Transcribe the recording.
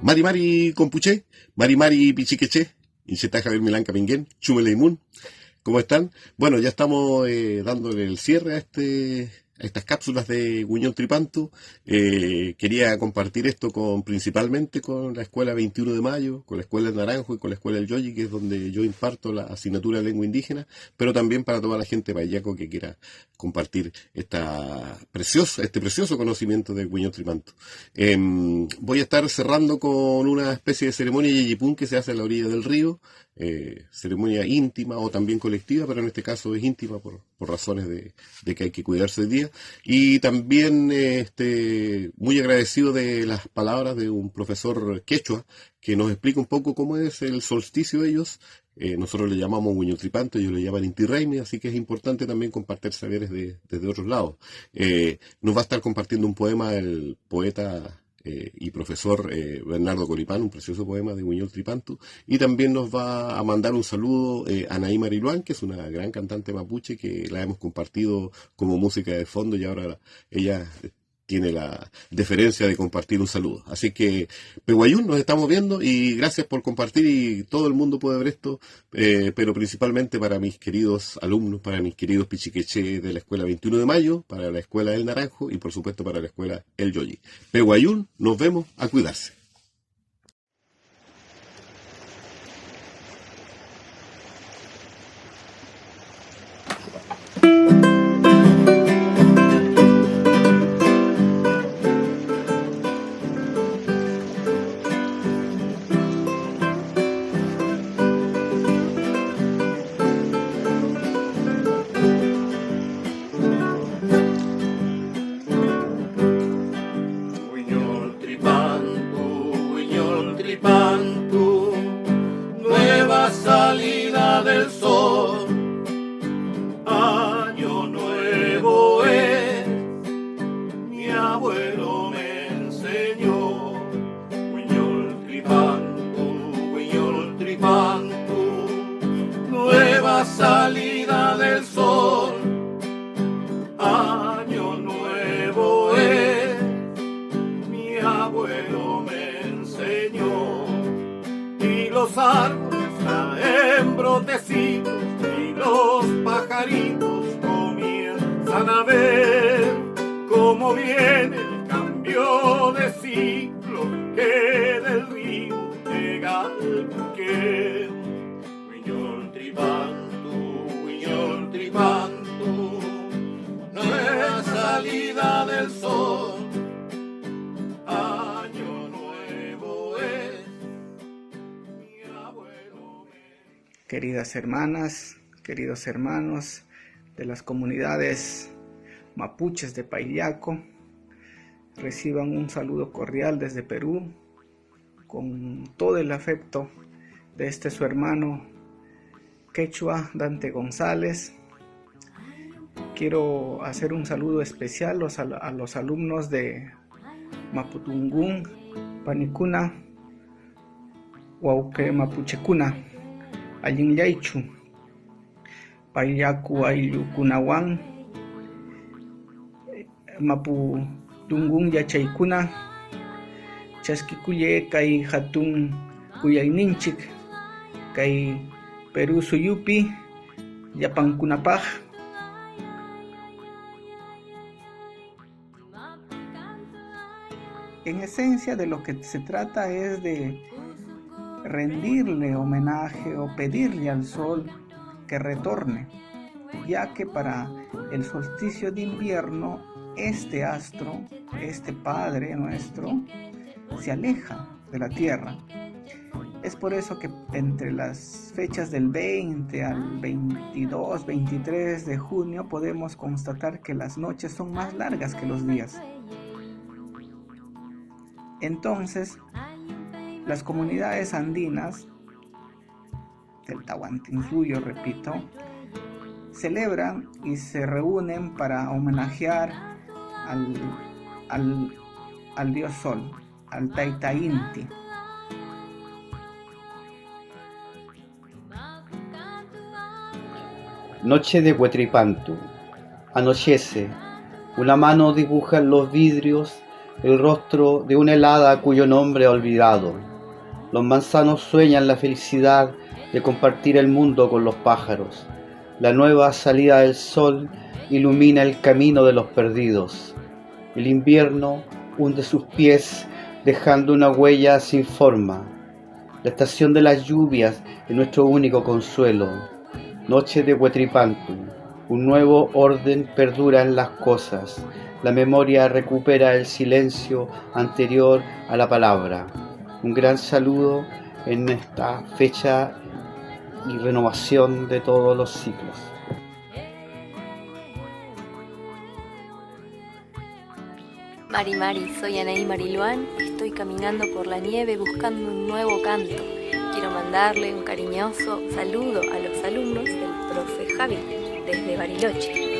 Mari Mari Compuché, Mari Mari Pichiqueché, Incheta Javier Milán Capinguén, Chumeleimun, ¿cómo están? Bueno, ya estamos dándole el cierre a estas cápsulas de Guñol Tripantu. Quería compartir esto principalmente con la Escuela 21 de Mayo, con la Escuela del Naranjo y con la Escuela del Yoyi, que es donde yo imparto la asignatura de lengua indígena, pero también para toda la gente payaco que quiera compartir este precioso conocimiento de Guñol Tripantu. Voy a estar cerrando con una especie de ceremonia yeyipún que se hace a la orilla del río, ceremonia íntima o también colectiva, pero en este caso es íntima por razones de que hay que cuidarse el día. Y también muy agradecido de las palabras de un profesor quechua que nos explica un poco cómo es el solsticio de ellos. Nosotros le llamamos Guñol Tripantu, ellos le llaman Inti Raymi, así que es importante también compartir saberes desde otros lados. Nos va a estar compartiendo un poema el poeta y profesor Bernardo Coripán, un precioso poema de Guñol Tripantu, y también nos va a mandar un saludo Anaí Mariluán, que es una gran cantante mapuche que la hemos compartido como música de fondo y ahora ella tiene la deferencia de compartir un saludo. Así que, Peguayún, nos estamos viendo y gracias por compartir, y todo el mundo puede ver esto, pero principalmente para mis queridos alumnos, para mis queridos pichiqueché de la Escuela 21 de Mayo, para la Escuela del Naranjo y por supuesto para la Escuela El Yoyi. Peguayún, nos vemos, a cuidarse. Nueva salida del sol, año nuevo es, mi abuelo me enseñó. Guiñol Tripantu, nueva salida del sol, año nuevo es, mi abuelo me enseñó. Y los árboles traen brotecitos y los pajaritos comienzan a ver cómo viene el cambio de ciclo que del río llega al buque. Guiñol Tripantu, nueva salida del sol. Queridas hermanas, queridos hermanos de las comunidades mapuches de Payaco, reciban un saludo cordial desde Perú, con todo el afecto de su hermano quechua Dante González. Quiero hacer un saludo especial a los alumnos de Maputungún, Panicuna, Huauque Mapuchecuna, Allin Yaichu, Payaku Ayllu Kunawan, Mapu Tungun Yachaykuna, Chaskikuye Kay Hatun Kuyayninchik, Kay Perú Suyupi, Yapankunapaj. En esencia, de lo que se trata es de rendirle homenaje o pedirle al sol que retorne, ya que para el solsticio de invierno este astro, este Padre nuestro, se aleja de la Tierra. Es por eso que entre las fechas del 20 al 22, 23 de junio podemos constatar que las noches son más largas que los días. Entonces, las comunidades andinas del Tahuantinsuyo, repito, celebran y se reúnen para homenajear al dios sol, al Taita Inti. Noche de Huetripantu. Anochece. Una mano dibuja en los vidrios el rostro de una helada cuyo nombre he olvidado. Los manzanos sueñan la felicidad de compartir el mundo con los pájaros. La nueva salida del sol ilumina el camino de los perdidos. El invierno hunde sus pies dejando una huella sin forma. La estación de las lluvias es nuestro único consuelo. Noche de Huetripantu. Un nuevo orden perdura en las cosas. La memoria recupera el silencio anterior a la palabra. Un gran saludo en esta fecha y renovación de todos los ciclos. Mari Mari, soy Anaí Mariluán, estoy caminando por la nieve buscando un nuevo canto. Quiero mandarle un cariñoso saludo a los alumnos del profe Javi, desde Bariloche.